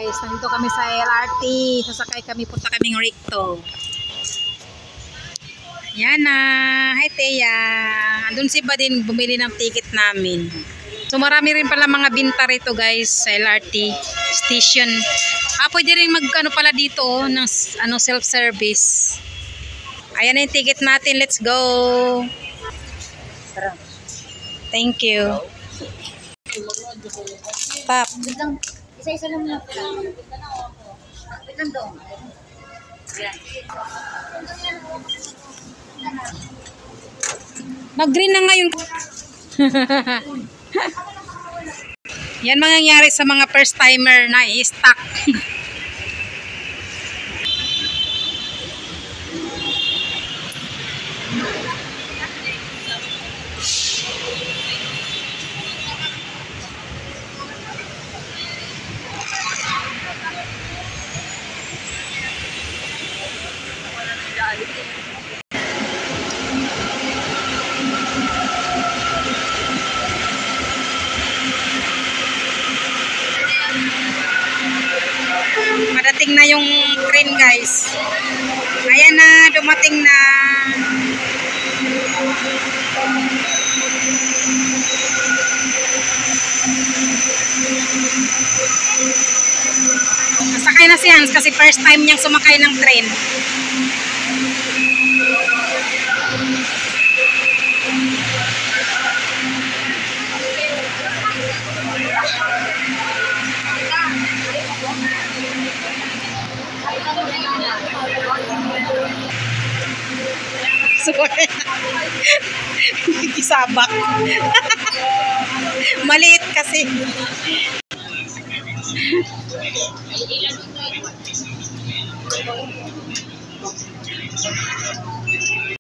guys, nandito kami sa LRT. Sasakay kami, punta kaming Recto. Yan na. Hi Teya. Andun si Badin bumili ng ticket namin. So marami rin pala mga binta rito guys sa LRT station. Pwede rin magkano pala dito ng self-service. Ayan na yung ticket natin. Let's go. Thank you. Tap. Isa-isa lang muna pala. Wait lang doon. Mag-green na ngayon. Yan mangyayari sa mga first timer na i-stuck. Madating na yung train guys. Ayan na, dumating na. Nasakay na si Hans kasi first time niyang sumakay ng train. Sorry. Kisabak. Maliit kasi.